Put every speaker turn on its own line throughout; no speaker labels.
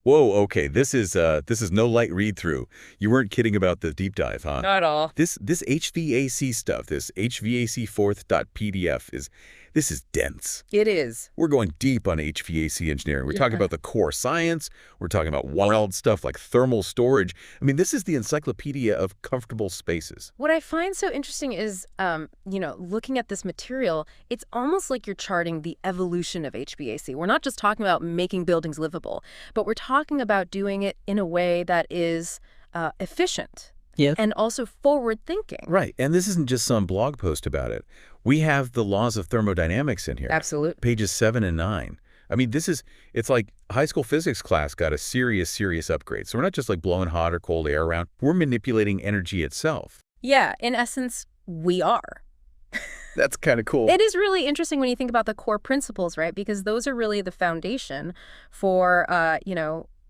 Whoa, okay, this is no light read-through. You weren't kidding about the deep dive, huh?
Not at all.
This HVAC stuff, this HVAC4th.pdf this is dense.
It is.
We're going deep on HVAC engineering. We're
Yeah.
talking about the core science. We're talking about wild stuff like thermal storage. I mean, this is the encyclopedia of comfortable spaces.
What I find so interesting is, looking at this material, it's almost like you're charting the evolution of HVAC. We're not just talking about making buildings livable, but we're talking about doing it in a way that is efficient.
Yeah.
And also forward-thinking.
Right, and this isn't just some blog post about it. We have the laws of thermodynamics in here.
Absolutely.
Pages 7 and 9. I mean, it's like high school physics class got a serious upgrade. So we're not just like blowing hot or cold air around. We're manipulating energy itself.
Yeah, in essence, we are.
That's kind of cool.
It is really interesting when you think about the core principles, right? Because those are really the foundation for,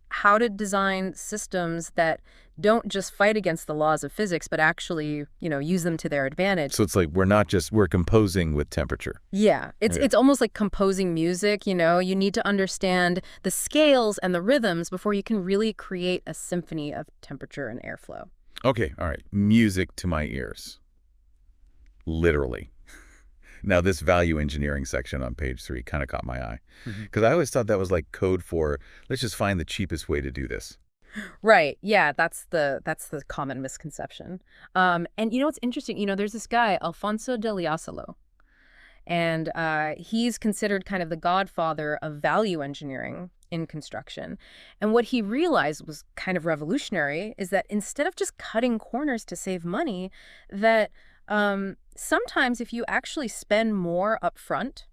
how to design systems that don't just fight against the laws of physics, but actually, use them to their advantage.
So it's like we're composing with temperature.
Yeah, it's almost like composing music, You need to understand the scales and the rhythms before you can really create a symphony of temperature and airflow.
Okay, all right. Music to my ears. Literally. Now, this value engineering section on page 3 kind of caught my eye. Because I always thought that was like code for, let's just find the cheapest way to do this.
Right. Yeah, that's the common misconception. And what's interesting? There's this guy, Alfonso de Liasolo, and he's considered kind of the godfather of value engineering in construction. And what he realized was kind of revolutionary is that instead of just cutting corners to save money, that sometimes if you actually spend more upfront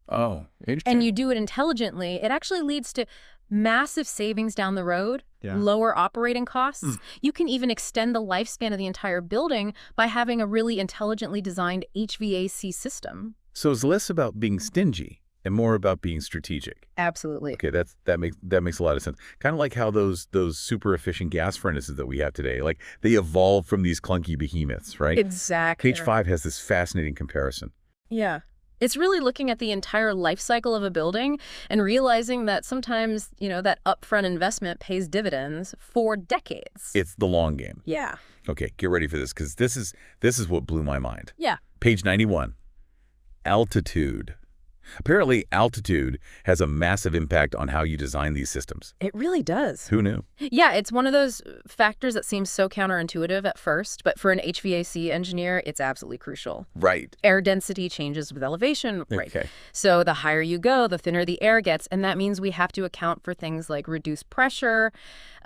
and you do it intelligently, it actually leads to massive savings down the road, lower operating costs. You can even extend the lifespan of the entire building by having a really intelligently designed HVAC system.
So it's less about being stingy and more about being strategic.
Absolutely.
Okay, that makes a lot of sense. Kind of like how those super efficient gas furnaces that we have today, like they evolved from these clunky behemoths, right?
Exactly.
Page 5 has this fascinating comparison.
Yeah. It's really looking at the entire life cycle of a building and realizing that sometimes, that upfront investment pays dividends for decades.
It's the long game.
Yeah.
Okay, get ready for this because this is what blew my mind.
Yeah.
Page 91. Altitude. Apparently, altitude has a massive impact on how you design these systems.
It really does.
Who knew?
Yeah, it's one of those factors that seems so counterintuitive at first, but for an HVAC engineer, it's absolutely crucial.
Right.
Air density changes with elevation. Right.
Okay.
So the higher you go, the thinner the air gets, and that means we have to account for things like reduced pressure,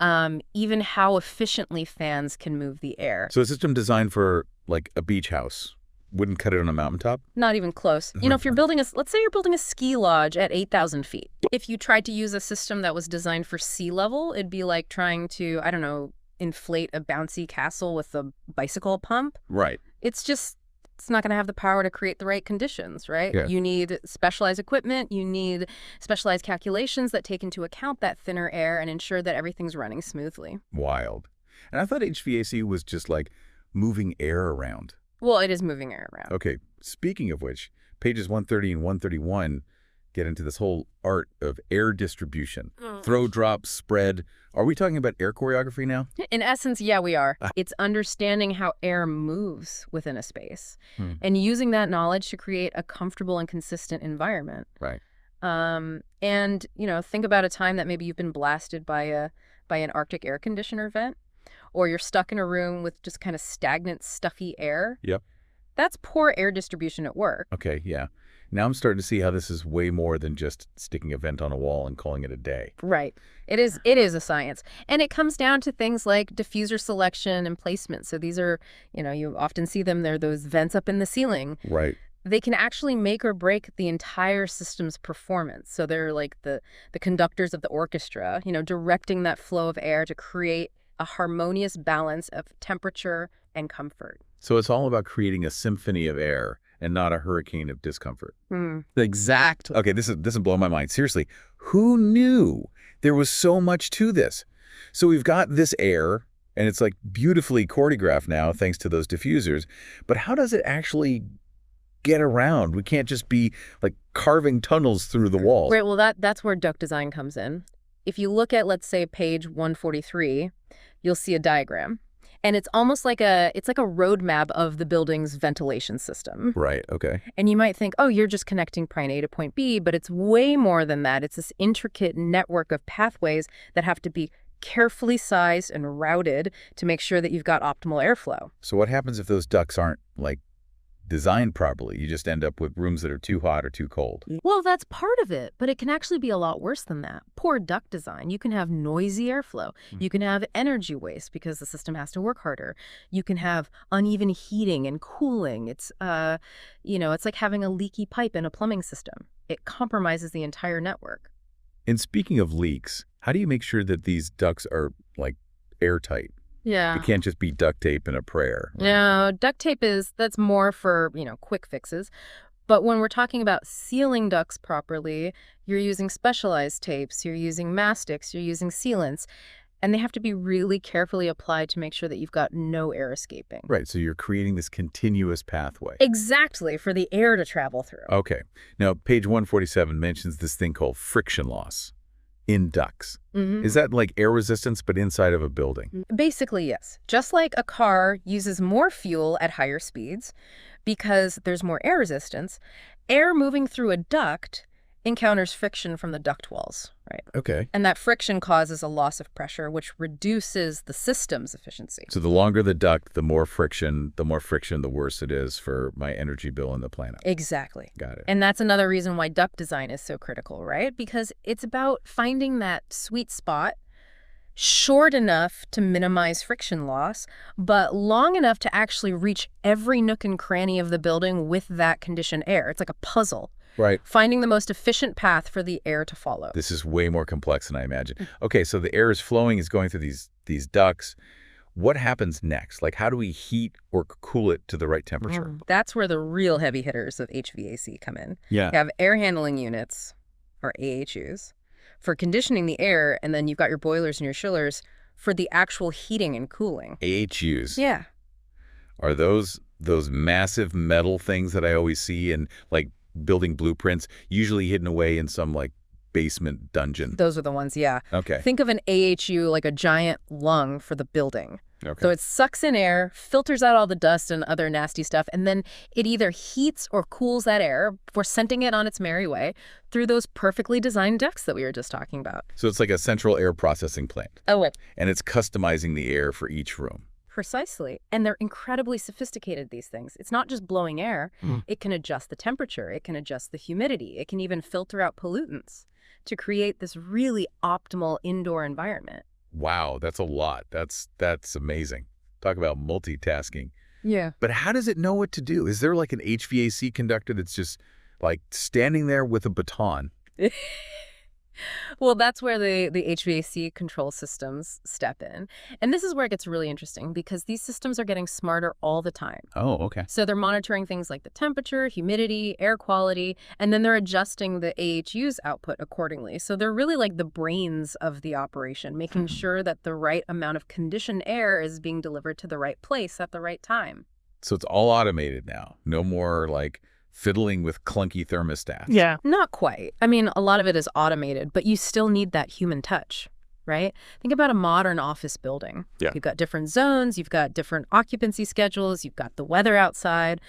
even how efficiently fans can move the air.
So a system designed for, like, a beach house wouldn't cut it on a mountaintop?
Not even close. If you're building let's say you're building a ski lodge at 8,000 feet. If you tried to use a system that was designed for sea level, it'd be like trying to, inflate a bouncy castle with a bicycle pump.
Right.
It's not going to have the power to create the right conditions, right?
Yeah.
You need specialized equipment. You need specialized calculations that take into account that thinner air and ensure that everything's running smoothly.
Wild. And I thought HVAC was just like moving air around.
Well, it is moving air around.
Okay, speaking of which, pages 130 and 131 get into this whole art of air distribution. Throw, drop, spread. Are we talking about air choreography now?
In essence, yeah, we are. It's understanding how air moves within a space and using that knowledge to create a comfortable and consistent environment.
Right.
And, think about a time that maybe you've been blasted by an Arctic air conditioner vent. Or you're stuck in a room with just kind of stagnant, stuffy air.
Yep.
That's poor air distribution at work.
Okay, yeah. Now I'm starting to see how this is way more than just sticking a vent on a wall and calling it a day.
Right. It is a science. And it comes down to things like diffuser selection and placement. So these are, you often see them, they're those vents up in the ceiling.
Right.
They can actually make or break the entire system's performance. So they're like the conductors of the orchestra, directing that flow of air to create a harmonious balance of temperature and comfort.
So it's all about creating a symphony of air and not a hurricane of discomfort.
Exactly.
Okay, this is blowing my mind. Seriously, who knew there was so much to this? So we've got this air, and it's like beautifully choreographed now thanks to those diffusers. But how does it actually get around? We can't just be like carving tunnels through the walls.
Right, well, that's where duct design comes in. If you look at, let's say, page 143, you'll see a diagram. And it's almost like it's like a roadmap of the building's ventilation system.
Right, okay.
And you might think, oh, you're just connecting point A to point B, but it's way more than that. It's this intricate network of pathways that have to be carefully sized and routed to make sure that you've got optimal airflow.
So what happens if those ducts aren't, like, designed properly? You just end up with rooms that are too hot or too cold.
Well, that's part of it, but it can actually be a lot worse than that. Poor duct design. You can have noisy airflow. You can have energy waste because the system has to work harder. You can have uneven heating and cooling. It's like having a leaky pipe in a plumbing system. It compromises the entire network.
And speaking of leaks, how do you make sure that these ducts are, like, airtight?
Yeah.
It can't just be duct tape and a prayer.
No, duct tape that's more for, quick fixes. But when we're talking about sealing ducts properly, you're using specialized tapes, you're using mastics, you're using sealants, and they have to be really carefully applied to make sure that you've got no air escaping.
Right, so you're creating this continuous pathway.
Exactly, for the air to travel through.
Okay. Now, page 147 mentions this thing called friction loss in ducts. Is that like air resistance but inside of a building?
Basically, yes. Just like a car uses more fuel at higher speeds because there's more air resistance, air moving through a duct encounters friction from the duct walls, right?
Okay.
And that friction causes a loss of pressure, which reduces the system's efficiency.
So the longer the duct, the more friction, the worse it is for my energy bill on the planet.
Exactly.
Got it.
And that's another reason why duct design is so critical, right? Because it's about finding that sweet spot, short enough to minimize friction loss, but long enough to actually reach every nook and cranny of the building with that conditioned air. It's like a puzzle.
Right.
Finding the most efficient path for the air to follow.
This is way more complex than I imagined. Okay, so the air is flowing, is going through these ducts. What happens next? Like, how do we heat or cool it to the right temperature?
That's where the real heavy hitters of HVAC come in.
Yeah.
You have air handling units, or AHUs, for conditioning the air, and then you've got your boilers and your chillers for the actual heating and cooling.
AHUs.
Yeah.
Are those massive metal things that I always see in, like, building blueprints, usually hidden away in some, like, basement dungeon?
Those are the ones, yeah.
Okay.
Think of an AHU like a giant lung for the building.
Okay.
So it sucks in air, filters out all the dust and other nasty stuff, and then it either heats or cools that air before sending it on its merry way through those perfectly designed ducts that we were just talking about.
So it's like a central air processing plant.
Oh, wait.
And it's customizing the air for each room.
Precisely. And they're incredibly sophisticated, these things. It's not just blowing air. It can adjust the temperature. It can adjust the humidity. It can even filter out pollutants to create this really optimal indoor environment.
Wow, that's a lot. That's amazing. Talk about multitasking.
Yeah.
But how does it know what to do? Is there like an HVAC conductor that's just like standing there with a baton?
Well, that's where the HVAC control systems step in. And this is where it gets really interesting because these systems are getting smarter all the time.
Oh, okay.
So they're monitoring things like the temperature, humidity, air quality, and then they're adjusting the AHU's output accordingly. So they're really like the brains of the operation, making sure that the right amount of conditioned air is being delivered to the right place at the right time.
So it's all automated now. No more like fiddling with clunky thermostats.
Yeah. Not quite. I mean, a lot of it is automated, but you still need that human touch, right? Think about a modern office building.
Yeah.
You've got different zones, you've got different occupancy schedules, you've got the weather outside.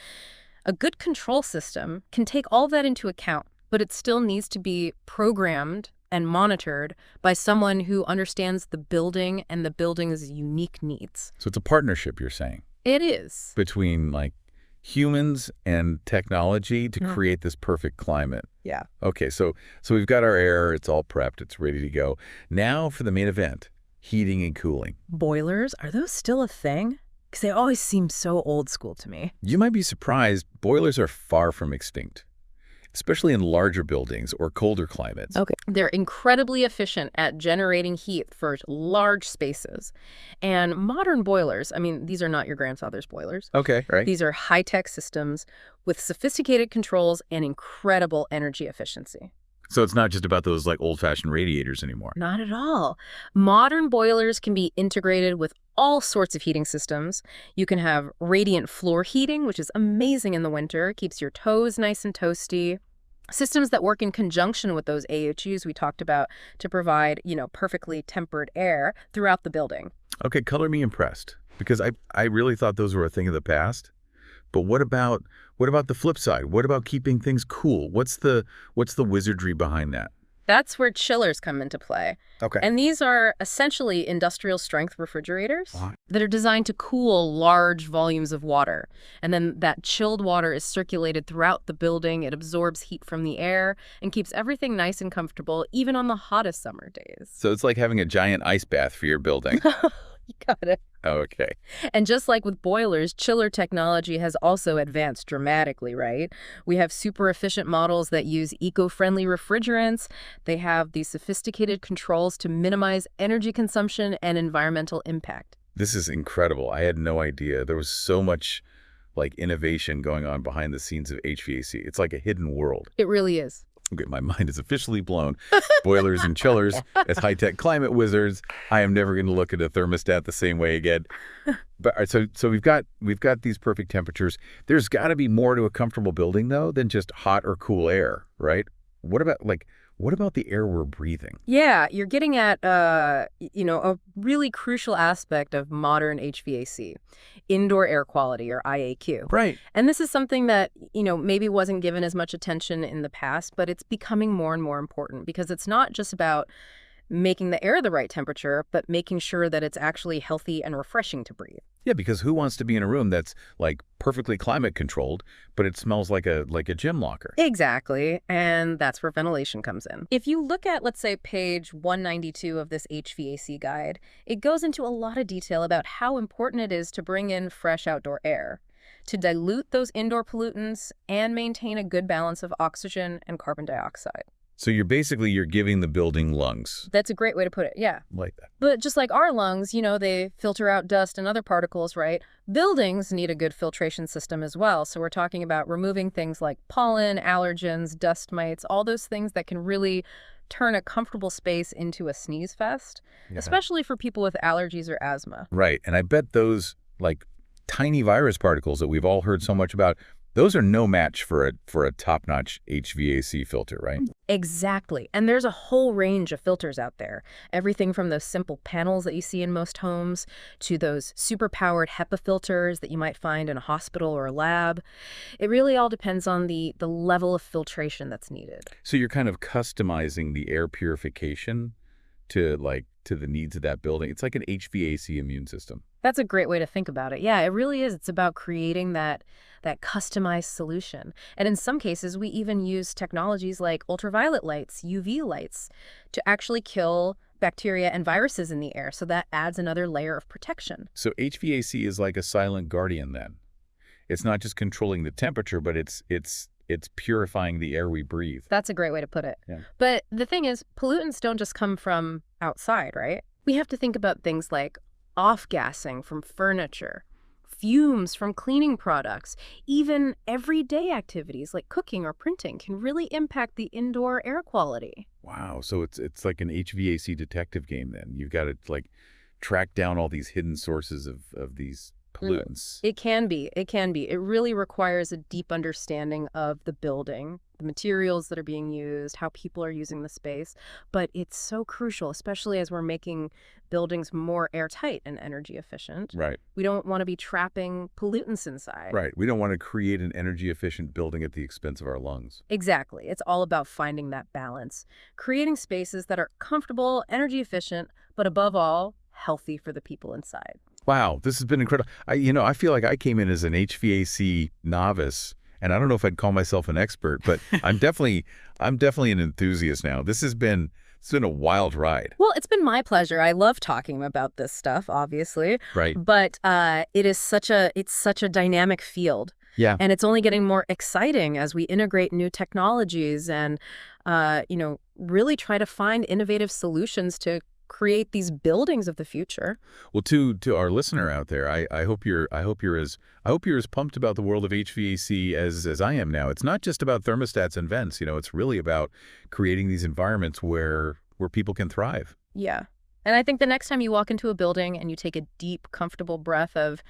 A good control system can take all that into account, but it still needs to be programmed and monitored by someone who understands the building and the building's unique needs.
So it's a partnership, you're saying?
It is.
Between like humans and technology to create this perfect climate.
Yeah.
Okay, so we've got our air, it's all prepped, it's ready to go. Now for the main event, heating and cooling.
Boilers, are those still a thing? Because they always seem so old school to me.
You might be surprised, boilers are far from extinct, especially in larger buildings or colder climates.
Okay. They're incredibly efficient at generating heat for large spaces. And modern boilers, I mean, these are not your grandfather's boilers.
Okay, right.
These are high-tech systems with sophisticated controls and incredible energy efficiency.
So it's not just about those like old-fashioned radiators anymore.
Not at all. Modern boilers can be integrated with all sorts of heating systems. You can have radiant floor heating, which is amazing in the winter, keeps your toes nice and toasty. Systems that work in conjunction with those AHUs we talked about to provide, perfectly tempered air throughout the building.
Okay, color me impressed, because I really thought those were a thing of the past. But what about the flip side? What about keeping things cool? What's the wizardry behind that?
That's where chillers come into play.
Okay.
And these are essentially industrial strength refrigerators
Wow.
that are designed to cool large volumes of water. And then that chilled water is circulated throughout the building. It absorbs heat from the air and keeps everything nice and comfortable, even on the hottest summer days.
So it's like having a giant ice bath for your building.
You got it.
Okay.
And just like with boilers, chiller technology has also advanced dramatically, right? We have super efficient models that use eco-friendly refrigerants. They have these sophisticated controls to minimize energy consumption and environmental impact.
This is incredible. I had no idea. There was so much like innovation going on behind the scenes of HVAC. It's like a hidden world.
It really is.
Okay, my mind is officially blown. Boilers and chillers, as high-tech climate wizards, I am never going to look at a thermostat the same way again. But all right, so we've got these perfect temperatures. There's got to be more to a comfortable building though than just hot or cool air, right? What about the air we're breathing?
Yeah, you're getting at, a really crucial aspect of modern HVAC, indoor air quality, or IAQ.
Right.
And this is something that, maybe wasn't given as much attention in the past, but it's becoming more and more important because it's not just about making the air the right temperature, but making sure that it's actually healthy and refreshing to breathe.
Yeah, because who wants to be in a room that's like perfectly climate controlled, but it smells like a gym locker?
Exactly, and that's where ventilation comes in. If you look at, let's say, page 192 of this HVAC guide, it goes into a lot of detail about how important it is to bring in fresh outdoor air, to dilute those indoor pollutants, and maintain a good balance of oxygen and carbon dioxide.
So you're giving the building lungs.
That's a great way to put it, yeah.
Like that.
But just like our lungs, they filter out dust and other particles, right? Buildings need a good filtration system as well. So we're talking about removing things like pollen, allergens, dust mites, all those things that can really turn a comfortable space into a sneeze fest,
Yeah.
especially for people with allergies or asthma.
Right. And I bet those like tiny virus particles that we've all heard so much about, those are no match for a top-notch HVAC filter, right?
Exactly. And there's a whole range of filters out there. Everything from those simple panels that you see in most homes to those super-powered HEPA filters that you might find in a hospital or a lab. It really all depends on the level of filtration that's needed.
So you're kind of customizing the air purification to the needs of that building. It's like an HVAC immune system.
That's a great way to think about it. Yeah, it really is. It's about creating that customized solution. And in some cases, we even use technologies like ultraviolet lights, UV lights, to actually kill bacteria and viruses in the air. So that adds another layer of protection.
So HVAC is like a silent guardian then. It's not just controlling the temperature, but it's purifying the air we breathe.
That's a great way to put it.
Yeah.
But the thing is, pollutants don't just come from outside, right? We have to think about things like off-gassing from furniture, fumes from cleaning products, even everyday activities like cooking or printing can really impact the indoor air quality.
Wow. So it's like an HVAC detective game then. You've got to like track down all these hidden sources of these pollutants.
It can be. It can be. It really requires a deep understanding of the building, the materials that are being used, how people are using the space. But it's so crucial, especially as we're making buildings more airtight and energy efficient.
Right.
We don't want to be trapping pollutants inside.
Right. We don't want to create an energy efficient building at the expense of our lungs.
Exactly. It's all about finding that balance, creating spaces that are comfortable, energy efficient, but above all, healthy for the people inside.
Wow, this has been incredible. I feel like I came in as an HVAC novice, and I don't know if I'd call myself an expert, but I'm definitely an enthusiast now. It's been a wild ride.
Well, it's been my pleasure. I love talking about this stuff, obviously.
Right.
But it's such a dynamic field.
Yeah.
And it's only getting more exciting as we integrate new technologies and really try to find innovative solutions to create these buildings of the future.
Well, to our listener out there, I hope you're as pumped about the world of HVAC as I am now. It's not just about thermostats and vents. It's really about creating these environments where people can thrive.
Yeah. And I think the next time you walk into a building and you take a deep, comfortable breath of,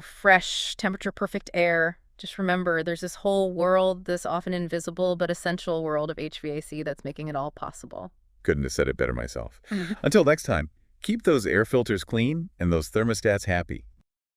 fresh, temperature perfect air, Just remember, there's this whole world, this often invisible but essential world of HVAC that's making it all possible.
Couldn't have said it better myself. Until next time, keep those air filters clean and those thermostats happy.